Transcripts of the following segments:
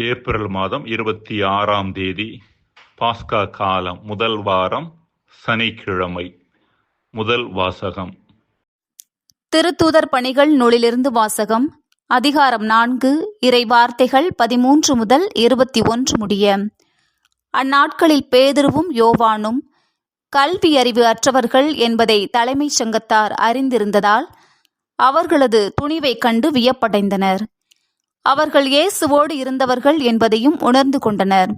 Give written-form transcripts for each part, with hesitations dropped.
April மாதம் 26ஆம் தேதி பாஸ்கா காலம் முதல் வாரம் சனிக்கிழமை. முதல் வாசகம். திருத்தூதர் பணிகள் நூலிலிருந்து வாசகம். அதிகாரம் 4, இறை வார்த்தைகள் 13 முதல் 21 முடிய. அந்நாட்களில் பேதுருவும் யோவானும் கல்வி அறிவு அற்றவர்கள் என்பதை தலைமைச் சங்கத்தார் அறிந்திருந்ததால் அவர்களது துணிவைக் கண்டு வியப்படைந்தனர். அவர்கள் இயேசுவோடு இருந்தவர்கள் என்பதையும் உணர்ந்து கொண்டனர்.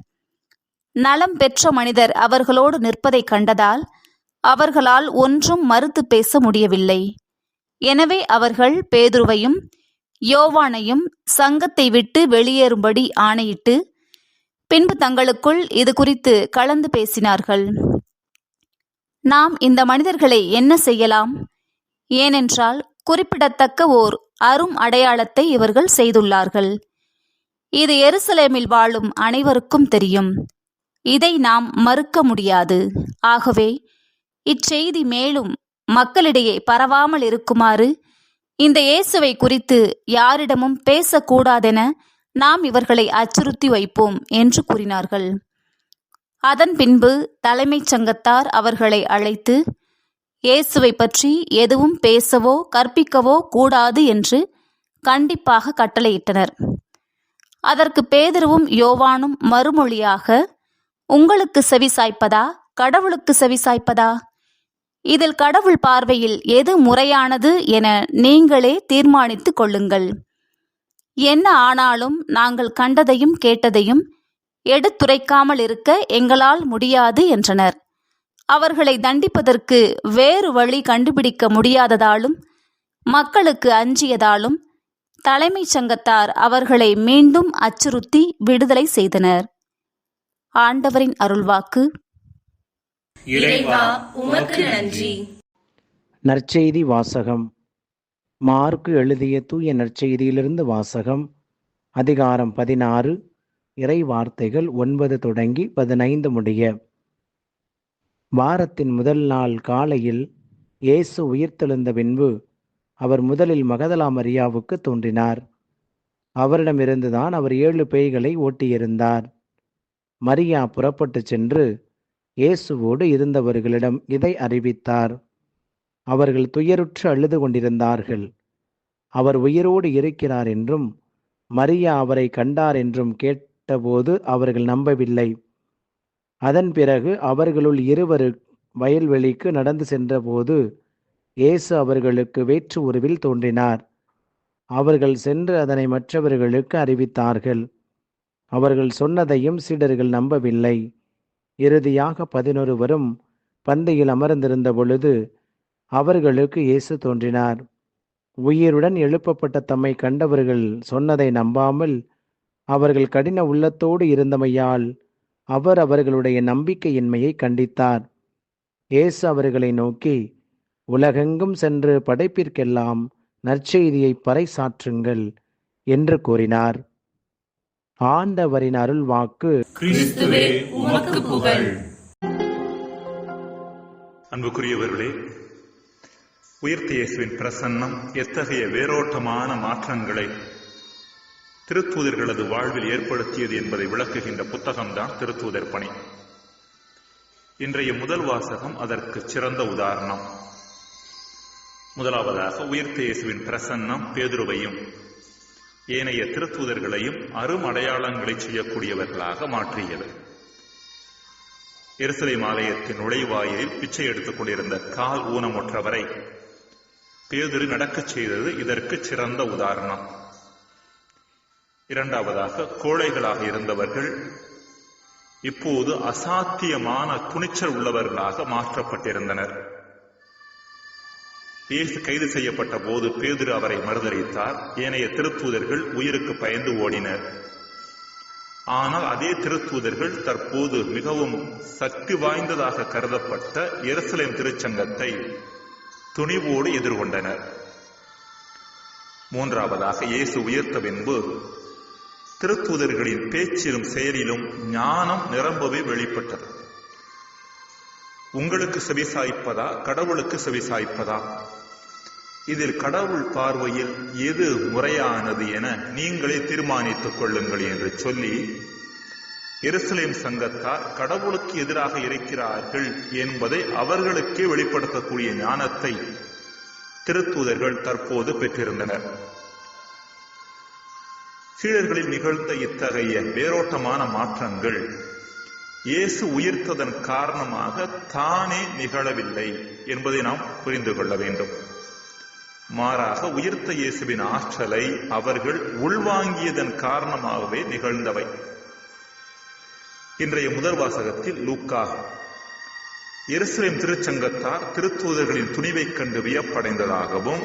நலம் பெற்ற மனிதர் அவர்களோடு நிற்பதைக் கண்டதால் அவர்களால் ஒன்றும் மறுத்து பேச முடியவில்லை. எனவே அவர்கள் பேதுருவையும் யோவானையும் சங்கத்தை விட்டு வெளியேறும்படி ஆணையிட்டு பின்பு தங்களுக்குள் இது குறித்து கலந்து பேசினார்கள். நாம் இந்த மனிதர்களை என்ன செய்யலாம்? ஏனென்றால் குறிப்பிடத்தக்க ஓர் அரும் அடையாளத்தை இவர்கள் செய்துள்ளார்கள். இது எருசலேமில் வாழும் அனைவருக்கும் தெரியும். இதை நாம் மறுக்க முடியாது. ஆகவே இச்செய்தி மேலும் மக்களிடையே பரவாமல் இருக்குமாறு இந்த இயேசுவை குறித்து யாரிடமும் பேசக்கூடாதென நாம் இவர்களை அச்சுறுத்தி வைப்போம் என்று கூறினார்கள். அதன் பின்பு தலைமைச் சங்கத்தார் அவர்களை அழைத்து இயேசுவை பற்றி எதுவும் பேசவோ கற்பிக்கவோ கூடாது என்று கண்டிப்பாக கட்டளையிட்டனர். அதற்கு பேதுருவும் யோவானும் மறுமொழியாக, உங்களுக்கு செவிசாய்ப்பதா கடவுளுக்கு செவிசாய்ப்பதா? இதில் கடவுள் பார்வையில் எது முறையானது என நீங்களே தீர்மானித்துக் கொள்ளுங்கள். என்ன ஆனாலும் நாங்கள் கண்டதையும் கேட்டதையும் எடுத்துரைக்காமல் இருக்க எங்களால் முடியாது என்றனர். அவர்களை தண்டிப்பதற்கு வேறு வழி கண்டுபிடிக்க முடியாததாலும் மக்களுக்கு அஞ்சியதாலும் தலைமைச் சங்கத்தார் அவர்களை மீண்டும் அச்சுறுத்தி விடுதலை செய்தனர். ஆண்டவரின் அருள்வாக்கு. இறைவா, உமக்கு நன்றி. நற்செய்தி வாசகம். மார்க்கு எழுதிய தூய நற்செய்தியிலிருந்து வாசகம். அதிகாரம் 16, இறை வார்த்தைகள் 9 தொடங்கி 15 முடிய. வாரத்தின் முதல் நாள் காலையில் இயேசு உயிர்த்தெழுந்த பின்பு அவர் முதலில் மகதலா மரியாவுக்கு தோன்றினார். அவரிடமிருந்துதான் அவர் 7 பேய்களை ஓட்டியிருந்தார். மரியா புறப்பட்டு சென்று இயேசுவோடு இருந்தவர்களிடம் இதை அறிவித்தார். அவர்கள் துயருற்று அழுது கொண்டிருந்தார்கள். அவர் உயிரோடு இருக்கிறார் என்றும் மரியா அவரை கண்டார் என்றும் கேட்டபோது அவர்கள் நம்பவில்லை. அதன் பிறகு அவர்களுள் 2 வயல்வெளிக்கு நடந்து சென்றபோது இயேசு அவர்களுக்கு வேற்று உருவில் தோன்றினார். அவர்கள் சென்று அதனை மற்றவர்களுக்கு அறிவித்தார்கள். அவர்கள் சொன்னதையும் சீடர்கள் நம்பவில்லை. இறுதியாக 11 பந்தியில் அமர்ந்திருந்த பொழுது அவர்களுக்கு இயேசு தோன்றினார். உயிருடன் எழுப்பப்பட்ட தம்மை கண்டவர்கள் சொன்னதை நம்பாமல் அவர்கள் கடின உள்ளத்தோடு இருந்தமையால் அவர் அவர்களுடைய நம்பிக்கையின்மையை கண்டித்தார். இயேசு அவர்களை நோக்கி, உலகெங்கும் சென்று படைப்பிற்கெல்லாம் நற்செய்தியை பறைசாற்றுங்கள் என்று கூறினார். ஆண்டவரின் அருள்வாக்கு. கிறிஸ்துவே, உமக்கு புகழ். அன்புக்குரியவர்களே, உயிர்த்த இயேசுவின் பிரசன்னம் எத்தகைய வேரோட்டமான மாற்றங்களை திருத்தூதர்களது வாழ்வில் ஏற்படுத்தியது என்பதை விளக்குகின்ற புத்தகம்தான் திருத்தூதர் பணி. இன்றைய முதல் வாசகம் அதற்கு சிறந்த உதாரணம். முதலாவதாக உயிர்த்த இயேசுவின் பிரசன்னம் பேதுருவையும் ஏனைய திருத்தூதர்களையும் அரும் அடையாளங்களை செய்யக்கூடியவர்களாக மாற்றியது. எருசலேம் ஆலயத்தின் நுழைவாயிலில் பிச்சை எடுத்துக் கொண்டிருந்த கால் ஊனமுற்றவரை பேதுரு நடக்கச் செய்தது இதற்கு சிறந்த உதாரணம். இரண்டாவதாக, கோழைகளாக இருந்தவர்கள் இப்போது அசாத்தியமான துணிச்சல் உள்ளவர்களாக மாற்றப்பட்டிருந்தனர். இயேசு கைது செய்யப்பட்ட போது பேதுரு அவரை மறுதலித்தார். ஏனைய திருத்தூதர்கள் உயிருக்கு பயந்து ஓடினர். ஆனால் அதே திருத்தூதர்கள் தற்போது மிகவும் சக்தி வாய்ந்ததாக கருதப்பட்ட எருசலேம் திருச்சங்கத்தை துணிவோடு எதிர்கொண்டனர். மூன்றாவதாக, இயேசு உயிர்த்த பின்பு திருத்தூதர்களின் பேச்சிலும் செயலிலும் ஞானம் நிரம்பவே வெளிப்பட்டது. உங்களுக்கு செவிசாய்ப்பதா கடவுளுக்கு செவிசாய்ப்பதா? இதில் கடவுள் பார்வையில் எது முறையானது என நீங்களே தீர்மானித்துக் கொள்ளுங்கள் என்று சொல்லி எருசலேம் சங்கத்தார் கடவுளுக்கு எதிராக இருக்கிறார்கள் என்பதை அவர்களுக்கே வெளிப்படுத்தக்கூடிய ஞானத்தை திருத்தூதர்கள் தற்போது பெற்றிருந்தனர். சீடர்களில் நிகழ்ந்த இத்தகைய வேரோட்டமான மாற்றங்கள் இயேசு உயிர்த்ததன் காரணமாக தானே நிகழவில்லை என்பதை நாம் புரிந்து கொள்ள வேண்டும். மாறாக உயிர்த்த இயேசுவின் ஆற்றலை அவர்கள் உள்வாங்கியதன் காரணமாகவே நிகழ்ந்தவை. இன்றைய முதல் வாசகத்தில் லூக்கா எருசலேம் திருச்சங்கத்தார் திருத்தூதர்களின் துணிவைக் கண்டு வியப்படைந்ததாகவும்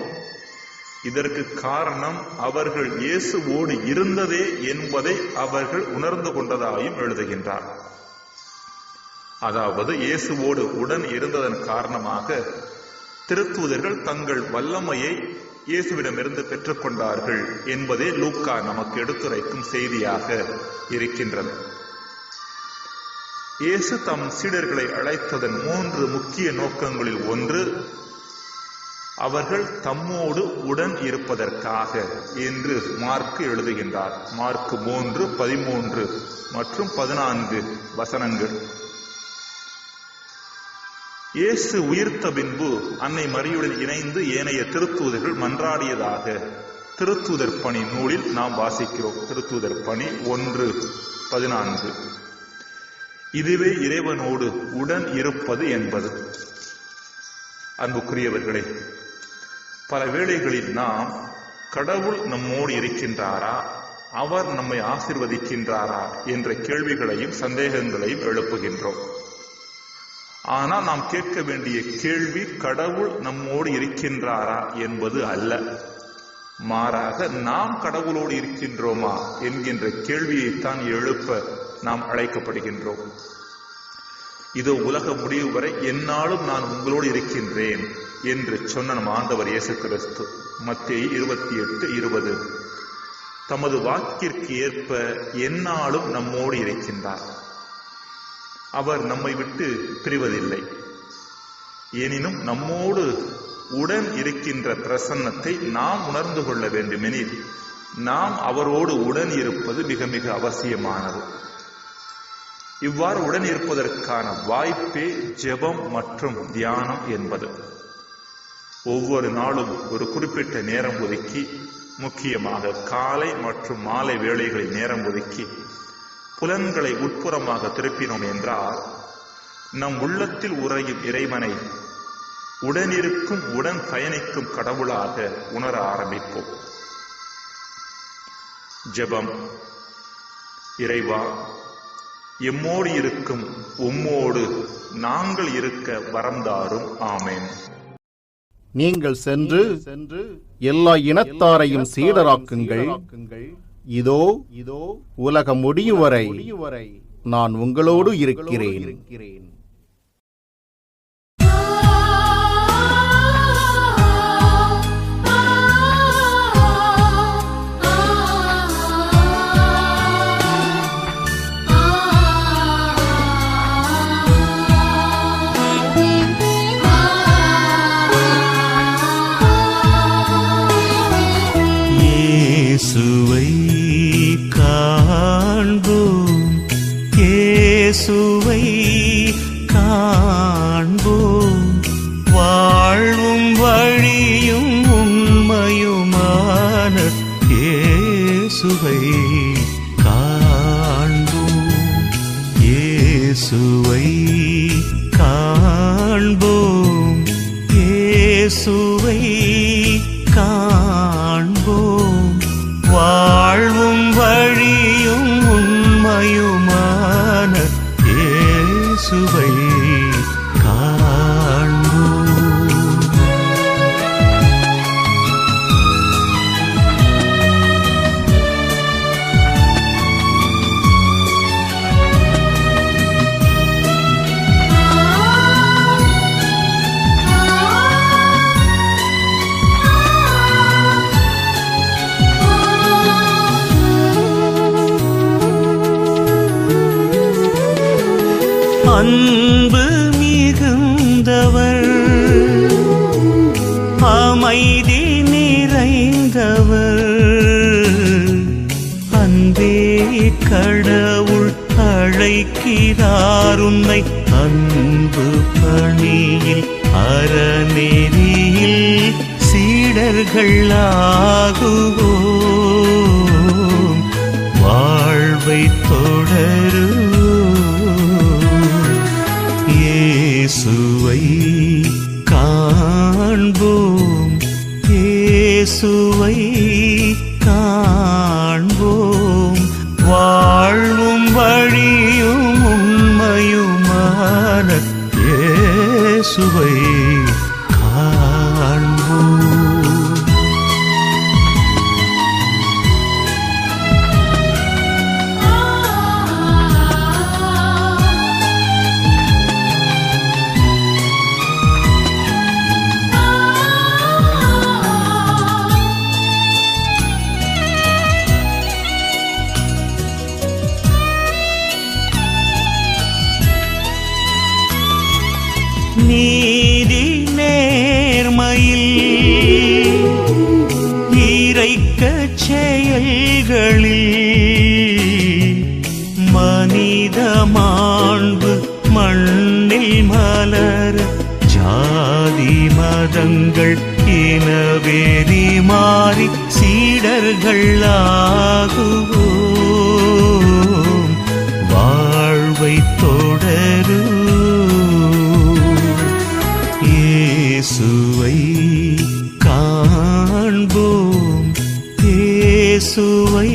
இதற்கு காரணம் அவர்கள் இயேசுவோடு இருந்ததே என்பதை அவர்கள் உணர்ந்து கொண்டதாயும் எழுதுகின்றார். அதாவது இயேசுவோடு உடன் இருந்ததன் காரணமாக திருத்தூதர்கள் தங்கள் வல்லமையை இயேசுவிடமிருந்து பெற்றுக்கொண்டார்கள் என்பதே லூக்கா நமக்கு எடுத்துரைக்கும் செய்தியாக இருக்கின்றது. இயேசு தம் சீடர்களை அழைத்ததன் 3 முக்கிய நோக்கங்களில் ஒன்று அவர்கள் தம்மோடு உடன் இருப்பதற்காக என்று மார்க்கு எழுதுகின்றார். மார்க்கு 3, 13 மற்றும் 14 வசனங்கள். இயேசு உயிர்த்த பின்பு அன்னை மரியுடன் இணைந்து ஏனைய திருத்தூதர்கள் மன்றாடியதாக திருத்தூதர் பணி நூலில் நாம் வாசிக்கிறோம். திருத்தூதர் பணி 1:14. இதுவே இறைவனோடு உடன் இருப்பது என்பது. அன்புக்குரியவர்களே, பல வேளைகளில் நாம் கடவுள் நம்மோடு இருக்கின்றாரா, அவர் நம்மை ஆசீர்வதிக்கின்றாரா என்ற கேள்விகளையும் சந்தேகங்களையும் எழுப்புகின்றோம். ஆனால் நாம் கேட்க வேண்டிய கேள்வி கடவுள் நம்மோடு இருக்கின்றாரா என்பது அல்ல. மாறாக நாம் கடவுளோடு இருக்கின்றோமா என்கின்ற கேள்வியைத்தான் எழுப்ப நாம் அழைக்கப்படுகின்றோம். இதோ உலக முடிவு வரை எந்நாளும் நான் உங்களோடு இருக்கின்றேன் என்று சொன்ன நம் ஆண்டவர் இயேசு கிறிஸ்து மத்தேயு 28:20 தமது வாக்கிற்கு ஏற்ப எந்நாளும் நம்மோடு இருக்கின்றார். அவர் நம்மை விட்டு பிரிவதில்லை. எனினும் நம்மோடு உடன் இருக்கின்ற பிரசன்னத்தை நாம் உணர்ந்து கொள்ள வேண்டுமெனில் நாம் அவரோடு உடன் இருப்பது மிக மிக அவசியமானது. இவ்வாறு உடன் இருப்பதற்கான வாய்ப்பே ஜெபம் மற்றும் தியானம் என்பது. ஒவ்வொரு நாளும் ஒரு குறிப்பிட்ட நேரம் ஒதுக்கி, முக்கியமாக காலை மற்றும் மாலை வேளைகளில் நேரம் ஒதுக்கி புலன்களை உட்புறமாக திருப்பினோம் என்றால் நம் உள்ளத்தில் உறையும் இறைவனை உடனிருக்கும் உடன் பயணிக்கும் கடவுளாக உணர ஆரம்பிப்போம். ஜெபம். இறைவா, எம்மோடு இருக்கும் உம்மோடு நாங்கள் இருக்க வரந்தாரும். ஆமென். நீங்கள் சென்று எல்லா இனத்தாரையும் சீடராக்குங்கள். இதோ உலக முடியும் வரை நான் உங்களோடு இருக்கிறேன். இயேசுவை காண்போம், இயேசுவை காண்போம், வாழ்வும் வழியும் உண்மையுமான இயேசுவை காண்போம், இயேசுவை காண்போம், இயேசுவை காண்போம், வாழ்வும் வழியும் உண்மையுமான இயேசுவை காண்போம். அன்பு மிகுந்தவர், அமைதி அன்பே கடவுள் அழைக்கிறார் உன்னை அன்பு பணியில் அறநெறியில் சீடர்களாகுவோம் வாழ்வை தொடரும் இயேசுவை காண்போம் இயேசுவை காண்போம் வாழ்வும் வழியும் உண்மையுமான இயேசுவை காண்போம். நீதி நேர்மையில் இறைக்கச் செயல்களில் மனித மாண்பு மண்ணில் மலர ஜாதி மதங்கள் இனவெறி மாறி சீடர்களாகுவோம் வாழ்வை தொடரும் இயேசுவை காண்போம் இயேசுவை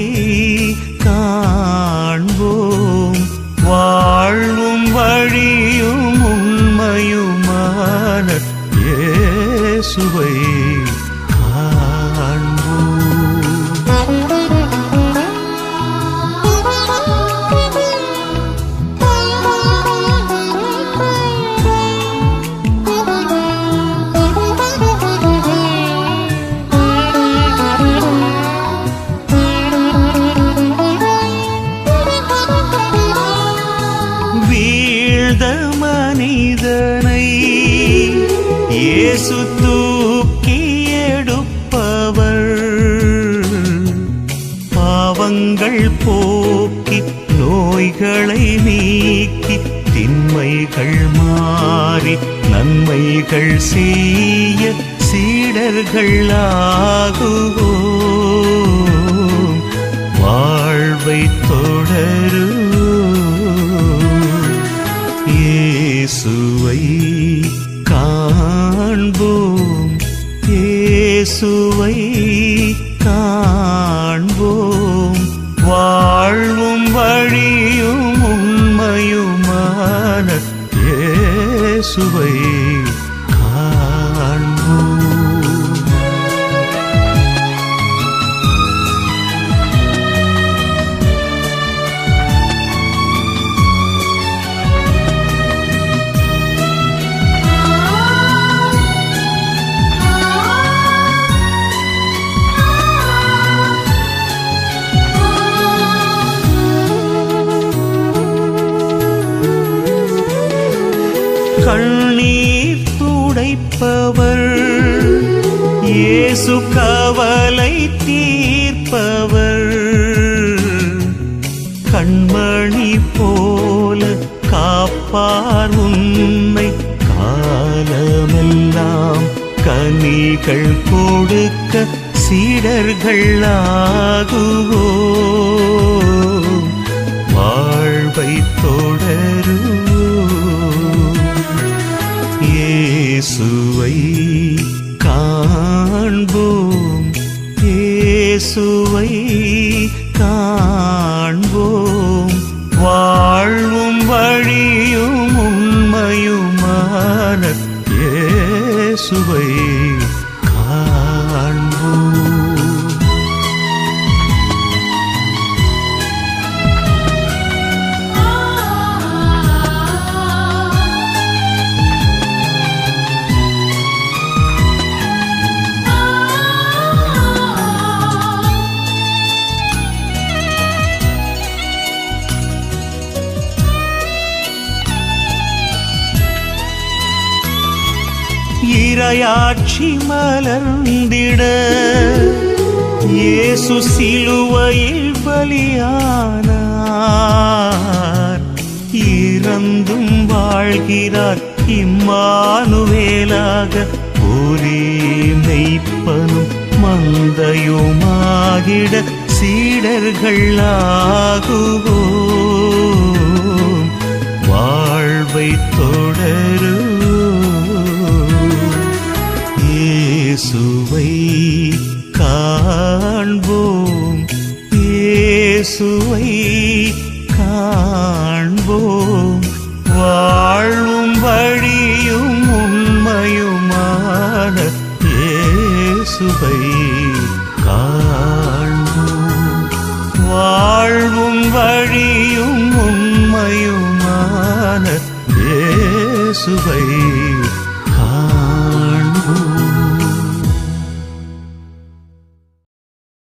காண்போம் வாழ்வும் வழியும் உண்மையுமான இயேசுவை காண்போம். வீழ்ந்த மனிதனை இயேசு தூக்கி எடுப்பவர் பாவங்கள் போக்கி நோய்களை நீக்கி திண்மைகள் மாறி நன்மைகள் செய்ய சீடர்களாகுவோம் வாழ்வை தொடரும் இயேசுவை காண்போம் இயேசுவை காண்போம் வாழ்வும் வழியும் உண்மையுமான இயேசுவை காண்போம். கண்ணீர் துடைப்பவர் இயேசு கவலை தீர்ப்பவர் கண்மணி போல காப்பார் உன்னை காலமெல்லாம் கனிகள் கொடுக்க சீடர்களாகுவோம் வாழ்வை தொடரும் இயேசுவை காண்போம் இயேசுவை காண்போம் வாழ்வும் வழியும் உண்மையுமான இயேசுவை காண்போம். இறையாட்சி மலர்ந்திட இயேசு சிலுவையில் பலியானார், இறந்தும் வாழ்கிறார் இம்மானுவேலாக. ஒரே மெய்ப்பனும் மந்தையுமாகிட சீடர்களாகுவோம், வாழ்வை தொடரும். இயேசுவை காண்போம், இயேசுவை காண்போம், வாழும் வழியும் உண்மையுமான இயேசுவை காண்போம், வாழ்வும் வழியும் உண்மையுமான இயேசுவை காண்போம்.